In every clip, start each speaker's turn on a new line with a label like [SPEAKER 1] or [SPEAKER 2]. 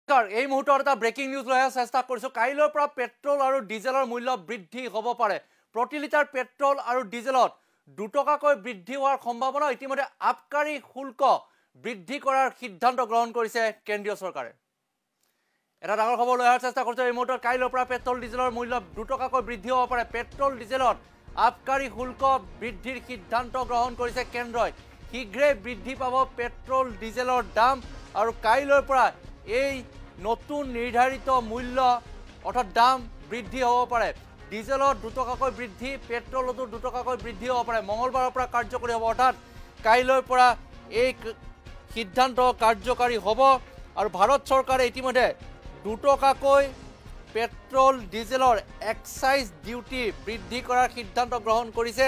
[SPEAKER 1] এই মুহূৰ্তত এটা ব্ৰেকিং নিউজ লৈ চেষ্টা কৰিছো কাইলৈৰ পৰা পেট্ৰল আৰু ডিজেলৰ মূল্য বৃদ্ধি হ'ব পাৰে প্ৰতি লিটাৰ পেট্ৰল আৰু ডিজেলত 2 টকাকৈ বৃদ্ধি হোৱাৰ সম্ভাৱনা ইতিমধ্যে আবকাৰী শুল্ক বৃদ্ধি কৰাৰ সিদ্ধান্ত গ্ৰহণ কৰিছে কেন্দ্ৰীয় চৰকাৰে এটা ডাঙৰ খবৰ লৈ চেষ্টা কৰিছো এই মুহূৰ্তত কাইলৈৰ পৰা পেট্ৰল ডিজেলৰ মূল্য 2 টকাকৈ বৃদ্ধি হ'ব পাৰে পেট্ৰল ডিজেলত আবকাৰী শুল্ক বৃদ্ধিৰ সিদ্ধান্ত গ্ৰহণ কৰিছে কেন্দ্ৰই শীঘ্ৰে বৃদ্ধি পাব পেট্ৰল ডিজেলৰ দাম আৰু কাইলৈৰ পৰা এই নতুন নিৰ্ধাৰিত মূল্য অৰ্থাৎ দাম বৃদ্ধি হ'ব পাৰে ডিজেলত 2 টকাকৈ বৃদ্ধি পেট্ৰলতো 2 টকাকৈ বৃদ্ধি হ'ব পাৰে মঙলবাৰৰ পৰা কাৰ্যকৰী হ'ব অৰ্থাৎ কাইলৈৰ পৰা এই সিদ্ধান্ত কাৰ্যকৰী হ'ব আৰু ভাৰত চৰকাৰে ইতিমধ্যে 2 টকাকৈ পেট্ৰল ডিজেলৰ এক্সাইজ ডিউটি বৃদ্ধি কৰাৰ সিদ্ধান্ত গ্ৰহণ কৰিছে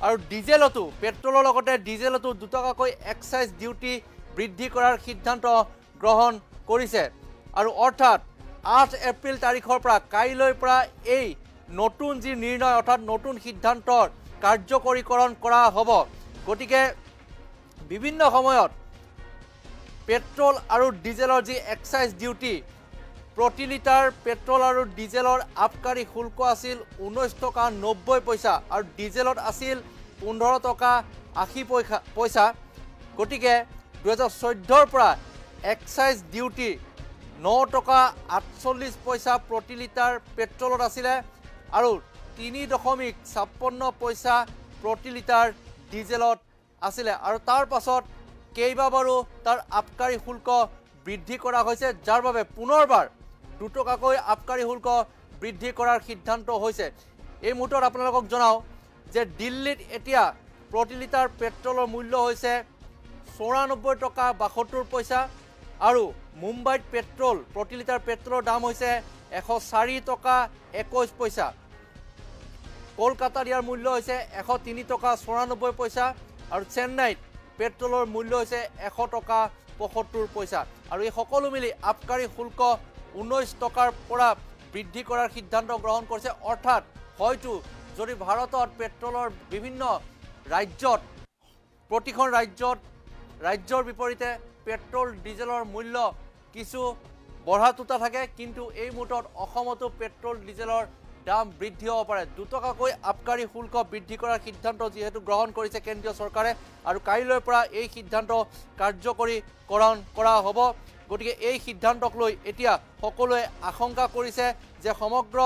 [SPEAKER 1] আৰু ডিজেলতো পেট্ৰলৰ লগতে ডিজেলতো 2 টকাকৈ এক্সাইজ ডিউটি বৃদ্ধি কৰাৰ সিদ্ধান্ত গ্ৰহণ কৰিছে আৰু অৰ্থাৎ 8 এপ্ৰিল তাৰিখৰ পৰা কাইলৈৰ পৰা এই নতুন যি নিৰ্ণয় অৰ্থাৎ নতুন সিদ্ধান্তৰ কাৰ্যকৰীকৰণ কৰা হ'ব গতিকে বিভিন্ন সময়ত পেট্ৰল আৰু ডিজেলৰ যি এক্সাইজ ডিউটি প্ৰতি লিটাৰ পেট্ৰল আৰু ডিজেলৰ আবকাৰী শুল্ক আছিল 19 টকা 90 পইচা আৰু ডিজেলত আছিল 15 টকা 80 পইচা গতিকে 2014 পৰা এক্সাইজ ডিউটি 9 টকা 48 পইচা প্ৰতি লিটাৰ পেট্ৰলত আছিলে আৰু 3.56 পইচা প্ৰতি লিটাৰ ডিজেলত আছিলে আৰু তাৰ পাছত কেইবাবাৰো তাৰ আবকাৰী শুল্ক বৃদ্ধি কৰা হৈছে যাৰ বাবে পুনৰবাৰ 2 টকাকৈ আবকাৰী শুল্ক বৃদ্ধি কৰাৰ সিদ্ধান্ত হৈছে এই মুহূৰ্তত আপোনালোকক জনাও যে দিল্লীত এতিয়া প্ৰতি লিটাৰ পেট্ৰলৰ মূল্য হৈছে 94 টকা 72 পইচা আৰু মুম্বাইত পেট্ৰল প্ৰতি লিটাৰ পেট্ৰলৰ দাম হৈছে 104 টকা 21 পইচা কলকাতাৰ ইয়াৰ মূল্য হৈছে 103 টকা 94 পইচা আৰু চেন্নাইত পেট্ৰলৰ মূল্য হৈছে 100 টকা 75 পইচা আৰু এই সকলো মিলি আবকাৰী শুল্ক 19 টকাৰ পৰা বৃদ্ধি কৰাৰ সিদ্ধান্ত গ্ৰহণ কৰিছে অৰ্থাৎ হয়তো যদি ভাৰতত পেট্ৰলৰ বিভিন্ন ৰাজ্যত প্ৰতিখন ৰাজ্যৰ বিপৰীতে পেট্ৰল ডিজেলৰ মূল্য কিছু বঢ়াতুতা থাকে কিন্তু এই মুহূৰ্তত অসমতো পেট্ৰল ডিজেলৰ দাম বৃদ্ধি হ'ব পাৰে 2 টকাকৈ আবকাৰী শুল্ক বৃদ্ধি কৰাৰ সিদ্ধান্ত যেহেতু গ্ৰহণ কৰিছে কেন্দ্ৰীয় চৰকাৰে আৰু কাইলৈৰ পৰা এই সিদ্ধান্ত কাৰ্যকৰীকৰণ কৰা হ'ব গতিকে এই সিদ্ধান্তক লৈ এতিয়া সকলোৱে আশংকা কৰিছে যে সমগ্ৰ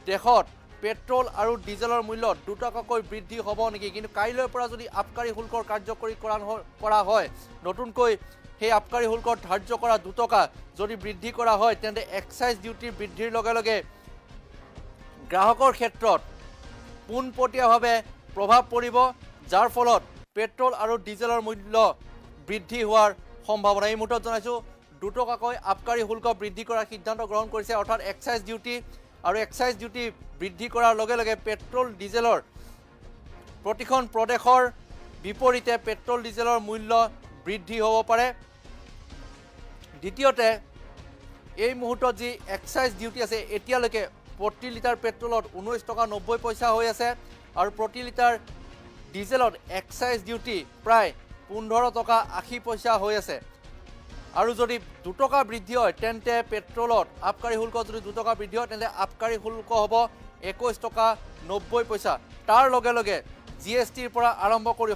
[SPEAKER 1] দেশত পেট্ৰল আৰু ডিজেলৰ মূল্য 2 টকাকৈ বৃদ্ধি হ'ব নেকি কিন্তু কাইলৈৰ পৰা যদি আবকাৰী শুল্কৰ কাৰ্যকৰীকৰণ কৰা হয় নতুনকৈ সেই আবকাৰী শুল্কৰ ধাৰ্য কৰা 2 টকা যদি বৃদ্ধি কৰা হয় তেন্তে এক্সাইজ ডিউটি বৃদ্ধিৰ লগে লগে গ্ৰাহকৰ ক্ষেত্ৰত পোনপটীয়াভাৱে প্ৰভাৱ পৰিব যাৰ ফলত পেট্ৰল আৰু ডিজেলৰ মূল্য বৃদ্ধি হোৱাৰ সম্ভাৱনা এই মুহূৰ্তত জনাইছো 2 টকাকৈ আবকাৰী শুল্ক বৃদ্ধি কৰাৰ সিদ্ধান্ত গ্ৰহণ কৰিছে অৰ্থাৎ এক্সাইজ ডিউটি আৰু এক্সাইজ ডিউটি বৃদ্ধি কৰাৰ লগে লগে পেট্ৰল ডিজেলৰ প্ৰতিখন প্ৰদেশৰ বিপৰীতে পেট্ৰল ডিজেলৰ মূল্য বৃদ্ধি হ'ব পাৰে দ্বিতীয়তে এই মুহূৰ্তত যি এক্সাইজ ডিউটি আছে এতিয়ালৈকে প্ৰতি লিটাৰ পেট্ৰলত 19 টকা 90 পইচা হৈ আছে আৰু প্ৰতি লিটাৰ ডিজেলত এক্সাইজ ডিউটি প্ৰায় 15 টকা 80 পইচা হৈ আছে আৰু যদি 2 টকা বৃদ্ধি হয় তেন্তে পেট্ৰলত আবকাৰী শুল্ক যদি 2 টকা বৃদ্ধি হয় তেন্তে আবকাৰী শুল্ক হ'ব 21 টকা 90 পইচা তাৰ লগে লগে জিএছটিৰ পৰা আৰম্ভ কৰি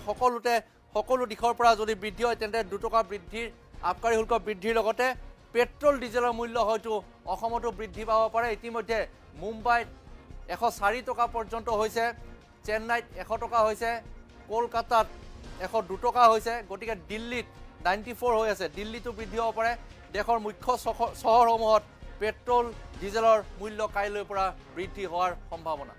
[SPEAKER 1] সকলো দিশৰ পৰা যদি বৃদ্ধি হয় তেন্তে 2 টকা বৃদ্ধিৰ আবকাৰী শুল্ক বৃদ্ধিৰ লগতে পেট্ৰল ডিজেলৰ মূল্য হয়তো অসমতো বৃদ্ধি পাব পাৰে ইতিমধ্যে মুম্বাইত 104 টকা পৰ্যন্ত হৈছে চেন্নাইত 100 টকা হৈছে কলকাতাত 102 টকা হৈছে গতিকে দিল্লীত 94 হৈ আছে দিল্লীতো বৃদ্ধি হ'ব পাৰে দেশৰ মুখ্য চহৰসমূহত পেট্ৰল ডিজেলৰ মূল্য কাইলৈৰ পৰা বৃদ্ধি হোৱাৰ সম্ভাৱনা